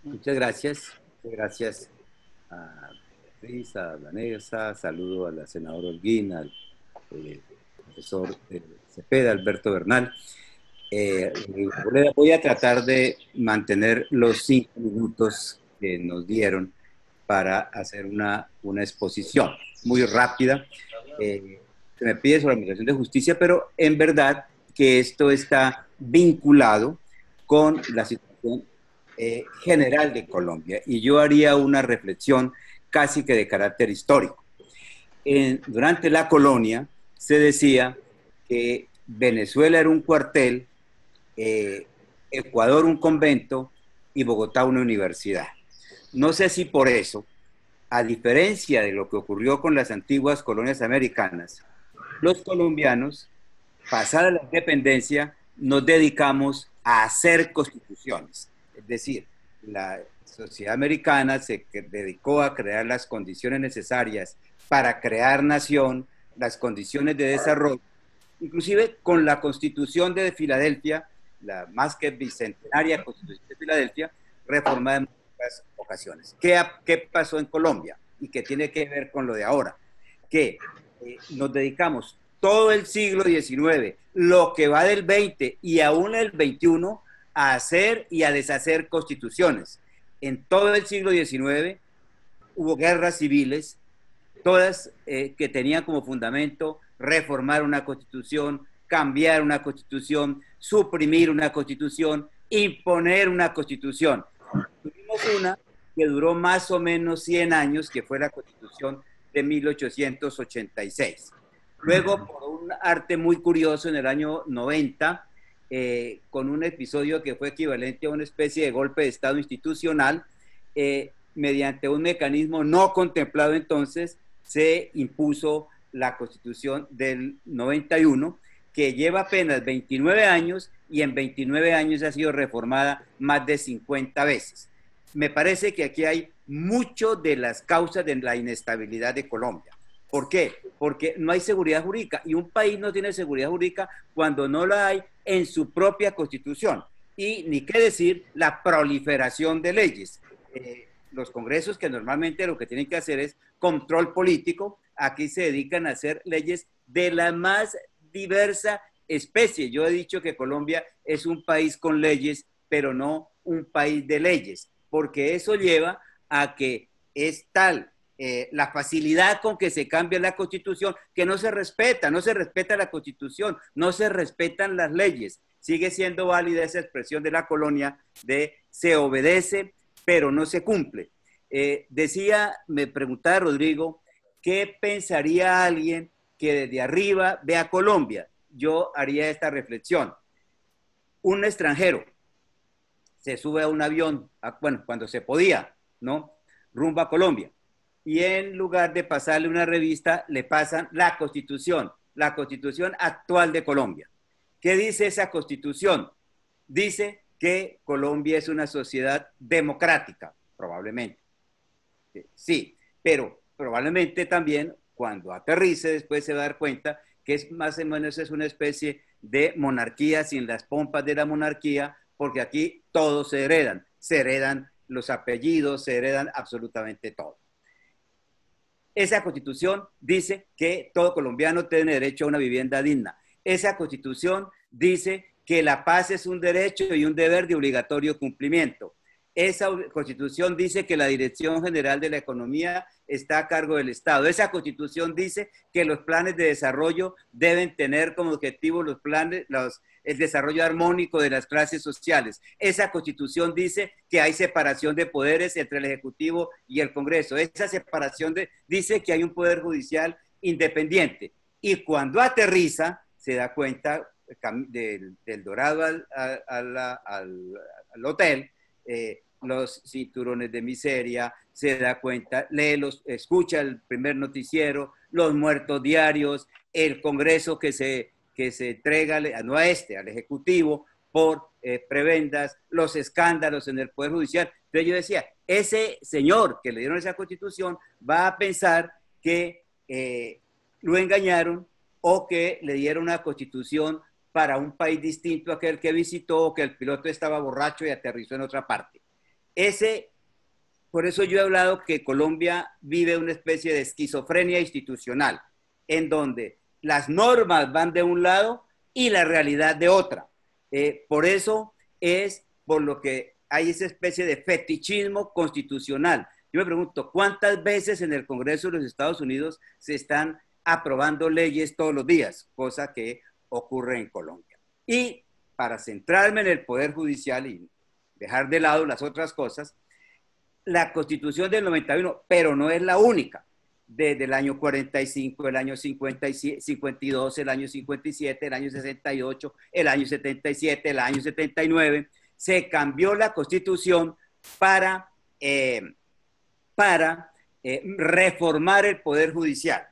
Muchas gracias. Muchas gracias a Beatriz, a Vanessa, saludo a la senadora Holguín, al profesor Cepeda, Alberto Bernal. Voy a tratar de mantener los 5 minutos que nos dieron para hacer una exposición muy rápida. Se me pide sobre la Administración de Justicia, pero en verdad que esto está vinculado con la situación general de Colombia. Y yo haría una reflexión casi que de carácter histórico. Durante la colonia se decía que Venezuela era un cuartel, Ecuador un convento y Bogotá una universidad. No sé si por eso, a diferencia de lo que ocurrió con las antiguas colonias americanas, los colombianos, pasada la independencia, nos dedicamos a hacer constituciones. Es decir, la sociedad americana se dedicó a crear las condiciones necesarias para crear nación, las condiciones de desarrollo, inclusive con la Constitución de Filadelfia, la más que bicentenaria Constitución de Filadelfia, reformada en muchas ocasiones. ¿Qué pasó en Colombia? Y que tiene que ver con lo de ahora. Que nos dedicamos todo el siglo XIX, lo que va del XX y aún el XXI, a hacer y a deshacer constituciones. En todo el siglo XIX hubo guerras civiles, todas que tenían como fundamento reformar una constitución, cambiar una constitución, suprimir una constitución, imponer una constitución. Tuvimos una que duró más o menos 100 años, que fue la constitución de 1886. Luego, por un arte muy curioso, en el año 90, con un episodio que fue equivalente a una especie de golpe de Estado institucional, mediante un mecanismo no contemplado entonces, se impuso la Constitución del 91, que lleva apenas 29 años y en 29 años ha sido reformada más de 50 veces. Me parece que aquí hay mucho de las causas de la inestabilidad de Colombia. ¿Por qué? Porque no hay seguridad jurídica y un país no tiene seguridad jurídica cuando no la hay en su propia constitución. Y ni qué decir la proliferación de leyes. Los congresos que normalmente lo que tienen que hacer es control político, aquí se dedican a hacer leyes de la más diversa especie. Yo he dicho que Colombia es un país con leyes, pero no un país de leyes, porque eso lleva a que es tal la facilidad con que se cambia la Constitución, que no se respeta la Constitución, no se respetan las leyes. Sigue siendo válida esa expresión de la colonia de se obedece, pero no se cumple. Me preguntaba Rodrigo, ¿qué pensaría alguien que desde arriba ve a Colombia? Yo haría esta reflexión. Un extranjero se sube a un avión, bueno, cuando se podía, ¿no? Rumbo a Colombia. Y en lugar de pasarle una revista, le pasan la Constitución actual de Colombia. ¿Qué dice esa Constitución? Dice que Colombia es una sociedad democrática, probablemente. Sí, pero probablemente también cuando aterrice después se va a dar cuenta que es más o menos es una especie de monarquía sin las pompas de la monarquía, porque aquí todos se heredan los apellidos, se heredan absolutamente todo. Esa constitución dice que todo colombiano tiene derecho a una vivienda digna. Esa constitución dice que la paz es un derecho y un deber de obligatorio cumplimiento. Esa constitución dice que la Dirección General de la Economía está a cargo del Estado. Esa constitución dice que los planes de desarrollo deben tener como objetivo el desarrollo armónico de las clases sociales. Esa constitución dice que hay separación de poderes entre el Ejecutivo y el Congreso. Esa separación dice que hay un poder judicial independiente. Y cuando aterriza, se da cuenta del Dorado al hotel, los cinturones de miseria, se da cuenta, escucha el primer noticiero, los muertos diarios, el Congreso que se entrega, no a al Ejecutivo, por prebendas, los escándalos en el Poder Judicial. Entonces yo decía, ese señor que le dieron esa constitución va a pensar que lo engañaron o que le dieron una constitución para un país distinto a aquel que visitó, o que el piloto estaba borracho y aterrizó en otra parte. Ese, por eso yo he hablado que Colombia vive una especie de esquizofrenia institucional, en donde las normas van de un lado y la realidad de otra. Por eso es por lo que hay esa especie de fetichismo constitucional. Yo me pregunto, ¿cuántas veces en el Congreso de los Estados Unidos se están aprobando leyes todos los días? Cosa que ocurre en Colombia. Y para centrarme en el Poder Judicial y dejar de lado las otras cosas, la Constitución del 91, pero no es la única. Desde el año 45, el año 52, el año 57, el año 68, el año 77, el año 79, se cambió la Constitución para reformar el Poder Judicial.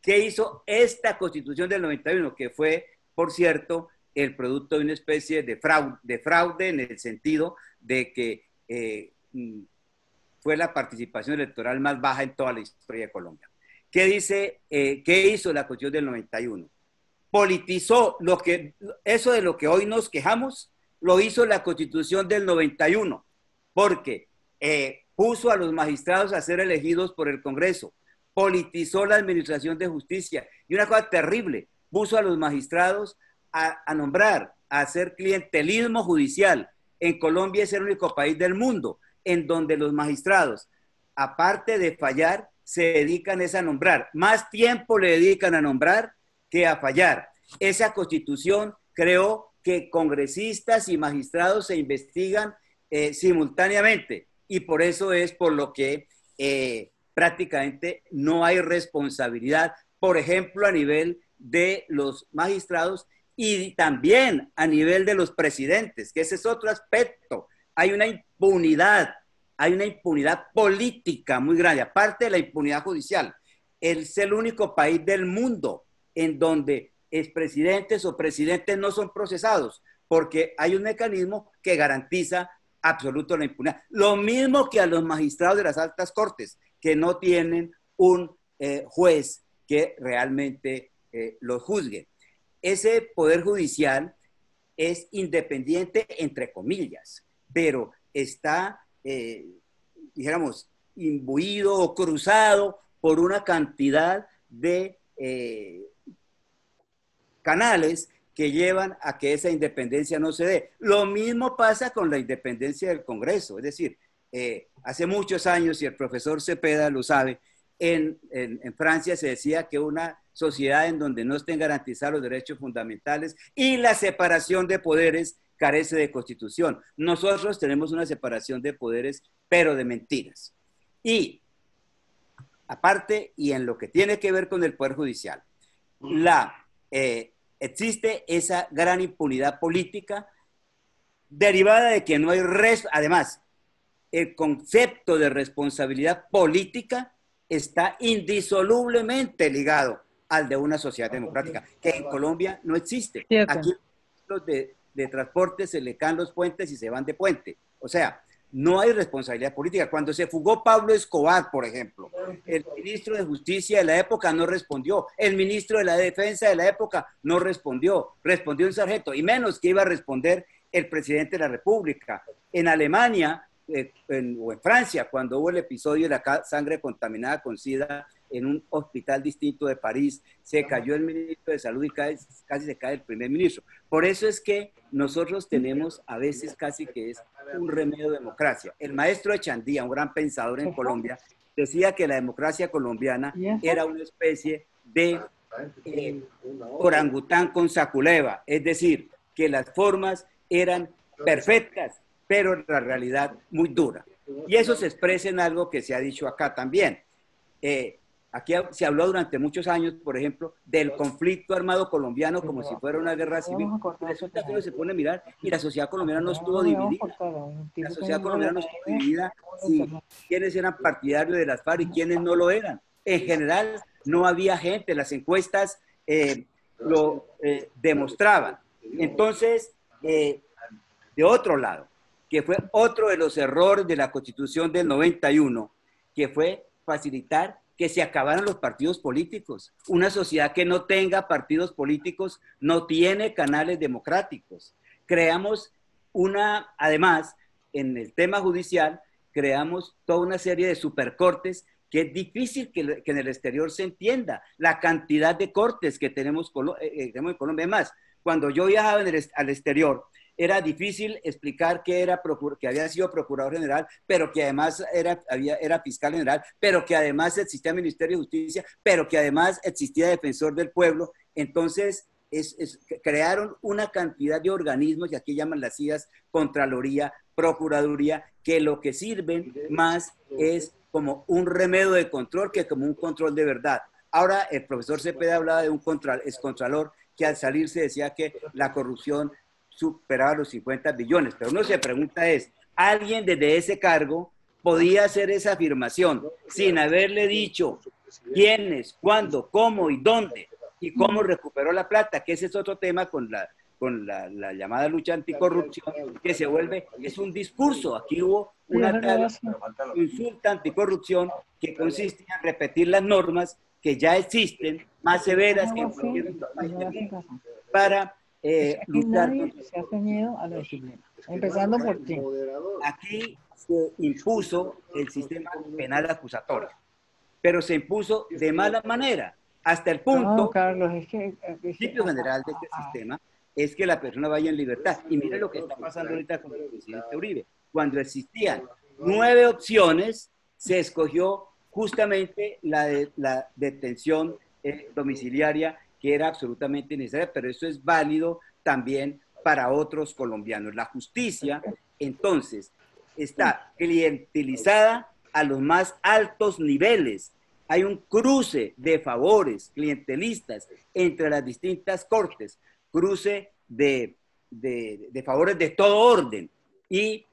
¿Qué hizo esta Constitución del 91? Que fue, por cierto, el producto de una especie de fraude en el sentido de que fue la participación electoral más baja en toda la historia de Colombia. ¿Qué hizo la Constitución del 91? Politizó eso de lo que hoy nos quejamos, lo hizo la Constitución del 91, porque puso a los magistrados a ser elegidos por el Congreso, politizó la administración de justicia, y una cosa terrible, puso a los magistrados a nombrar, a hacer clientelismo judicial. En Colombia es el único país del mundo en donde los magistrados, aparte de fallar, se dedican a nombrar. Más tiempo le dedican a nombrar que a fallar. Esa Constitución creó que congresistas y magistrados se investigan simultáneamente, y por eso es por lo que prácticamente no hay responsabilidad, por ejemplo, a nivel de los magistrados y también a nivel de los presidentes, que ese es otro aspecto. Hay una impunidad política muy grande, aparte de la impunidad judicial. Es el único país del mundo en donde expresidentes o presidentes no son procesados, porque hay un mecanismo que garantiza absoluto la impunidad. Lo mismo que a los magistrados de las altas cortes, que no tienen un juez que realmente los juzgue. Ese poder judicial es independiente, entre comillas, pero está, dijéramos, imbuido o cruzado por una cantidad de canales que llevan a que esa independencia no se dé. Lo mismo pasa con la independencia del Congreso, es decir, hace muchos años, y el profesor Cepeda lo sabe, en Francia se decía que una sociedad en donde no estén garantizados los derechos fundamentales y la separación de poderes carece de constitución. Nosotros tenemos una separación de poderes, pero de mentiras. Y aparte, y en lo que tiene que ver con el Poder Judicial, existe esa gran impunidad política derivada de que no hay además, el concepto de responsabilidad política está indisolublemente ligado al de una sociedad democrática, que en Colombia no existe. Cierto. Aquí los de transporte se le caen los puentes y se van de puente. O sea, no hay responsabilidad política. Cuando se fugó Pablo Escobar, por ejemplo, el ministro de Justicia de la época no respondió, el ministro de la Defensa de la época no respondió, respondió un sargento, y menos que iba a responder el presidente de la República. En Alemania o en Francia, cuando hubo el episodio de la sangre contaminada con SIDA en un hospital distinto de París, se cayó el ministro de Salud y casi se cae el primer ministro. Por eso es que nosotros tenemos a veces casi que es un remedio de democracia. El maestro Echandía, un gran pensador en Colombia, decía que la democracia colombiana era una especie de orangután con saculeva, es decir, que las formas eran perfectas, pero la realidad muy dura. Y eso se expresa en algo que se ha dicho acá también. Aquí se habló durante muchos años, por ejemplo, del conflicto armado colombiano como si fuera una guerra civil. Resulta que uno se pone a mirar y la sociedad colombiana no estuvo dividida. La sociedad colombiana no estuvo dividida si quiénes eran partidarios de las FARC y quiénes no lo eran. En general, no había gente, las encuestas lo demostraban. Entonces, de otro lado, que fue otro de los errores de la Constitución del 91, que fue facilitar que se acabaran los partidos políticos. Una sociedad que no tenga partidos políticos no tiene canales democráticos. Creamos además, en el tema judicial creamos toda una serie de supercortes que es difícil que en el exterior se entienda la cantidad de cortes que tenemos en Colombia. Además, cuando yo viajaba al exterior, era difícil explicar que había sido procurador general, pero que además era fiscal general, pero que además existía Ministerio de Justicia, pero que además existía Defensor del Pueblo. Entonces, crearon una cantidad de organismos, y aquí llaman las CIAs, Contraloría, Procuraduría, que lo que sirven más es como un remedio de control que como un control de verdad. Ahora, el profesor Cepeda hablaba de un excontralor que al salirse decía que la corrupción superaba los 50 billones, pero uno se pregunta ¿alguien desde ese cargo podía hacer esa afirmación sin haberle dicho quiénes, cuándo, cómo y dónde y cómo recuperó la plata? Que ese es otro tema con la llamada lucha anticorrupción, que se vuelve, es un discurso. Aquí hubo una tal insulta anticorrupción que consiste en repetir las normas que ya existen, más severas que en cualquier otro país del mundo, para luchar nadie se ha ceñido a la disciplina, empezando por ti. Aquí se impuso el sistema penal acusatorio, pero se impuso de mala manera, hasta el punto, no, Carlos, el principio general de este sistema es que la persona vaya en libertad. Y mire lo que está pasando ahorita con el presidente Uribe. Cuando existían 9 opciones, se escogió justamente la detención domiciliaria, que era absolutamente necesaria, pero eso es válido también para otros colombianos. La justicia, entonces, está clientelizada a los más altos niveles. Hay un cruce de favores clientelistas entre las distintas cortes, cruce de favores de todo orden. Y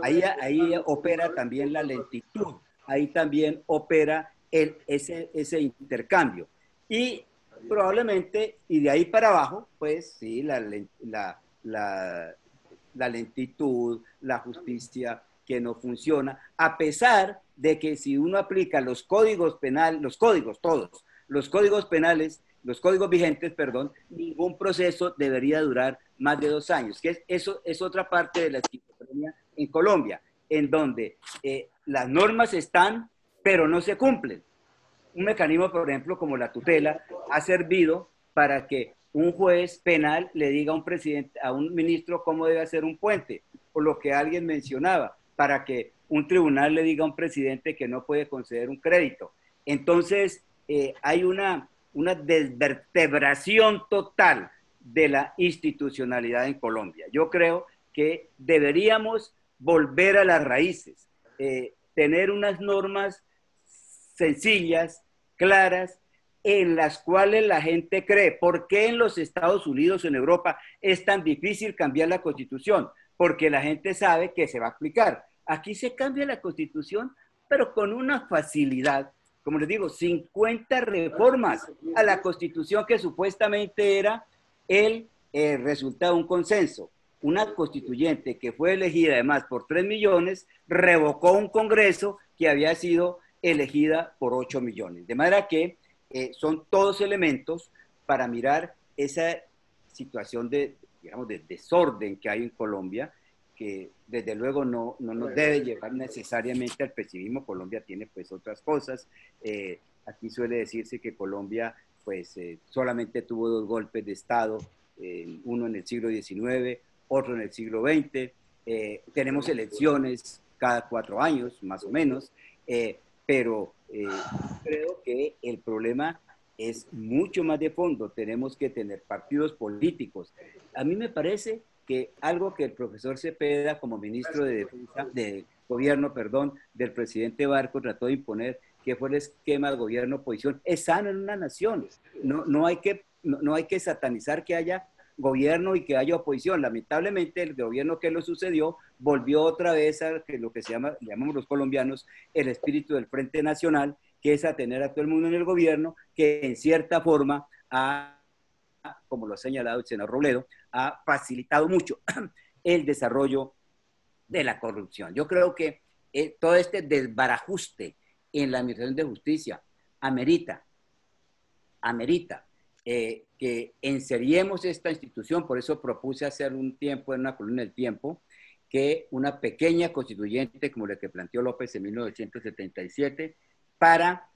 ahí opera también la lentitud, ahí también opera ese intercambio. Y probablemente, y de ahí para abajo, pues sí, la lentitud, la justicia que no funciona, a pesar de que si uno aplica los códigos penales, los códigos todos, los códigos penales, los códigos vigentes, perdón, ningún proceso debería durar más de 2 años, que eso es otra parte de la esquizofrenia en Colombia, en donde las normas están, pero no se cumplen. Un mecanismo, por ejemplo, como la tutela, ha servido para que un juez penal le diga a un ministro cómo debe hacer un puente, o lo que alguien mencionaba, para que un tribunal le diga a un presidente que no puede conceder un crédito. Entonces, hay una desvertebración total de la institucionalidad en Colombia. Yo creo que deberíamos volver a las raíces, tener unas normas sencillas, claras, en las cuales la gente cree. ¿Por qué en los Estados Unidos, en Europa, es tan difícil cambiar la Constitución? Porque la gente sabe que se va a aplicar. Aquí se cambia la Constitución, pero con una facilidad. Como les digo, 50 reformas a la Constitución que supuestamente era el resultado de un consenso. Una constituyente que fue elegida además por 3 millones, revocó un Congreso que había sido elegida por 8 millones. De manera que son todos elementos para mirar esa situación de desorden que hay en Colombia, que desde luego no nos debe llevar necesariamente al pesimismo. Colombia tiene pues otras cosas. Aquí suele decirse que Colombia pues solamente tuvo 2 golpes de Estado, uno en el siglo XIX, otro en el siglo XX. Tenemos elecciones cada 4 años, más o menos. Pero creo que el problema es mucho más de fondo. Tenemos que tener partidos políticos. A mí me parece que algo que el profesor Cepeda, como ministro de gobierno, del presidente Barco, trató de imponer, que fue el esquema de gobierno-oposición, es sano en una nación. No hay que satanizar que haya gobierno y que haya oposición. Lamentablemente el gobierno que lo sucedió volvió otra vez a lo que llamamos los colombianos el espíritu del Frente Nacional, que es a tener a todo el mundo en el gobierno, que en cierta forma como lo ha señalado el senador Robledo, ha facilitado mucho el desarrollo de la corrupción. Yo creo que todo este desbarajuste en la administración de justicia amerita que enseriemos esta institución. Por eso propuse hacer un tiempo en una columna del Tiempo que una pequeña constituyente como la que planteó López en 1977 para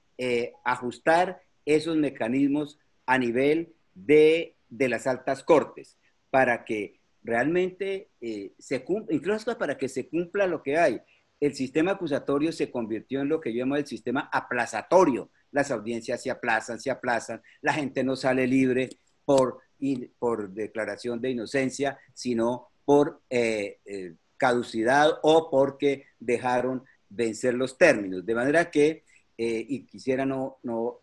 ajustar esos mecanismos a nivel de las altas cortes, para que realmente se cumpla, incluso para que se cumpla lo que hay. El sistema acusatorio se convirtió en lo que yo llamo el sistema aplazatorio. Las audiencias se aplazan, la gente no sale libre por declaración de inocencia, sino por caducidad o porque dejaron vencer los términos. De manera que, y quisiera no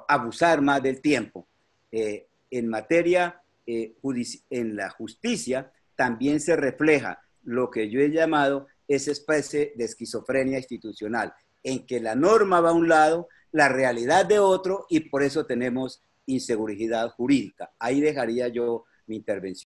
abusar más del tiempo, en materia, en la justicia también se refleja lo que yo he llamado esa especie de esquizofrenia institucional, en que la norma va a un lado, la realidad de otro, y por eso tenemos inseguridad jurídica. Ahí dejaría yo mi intervención.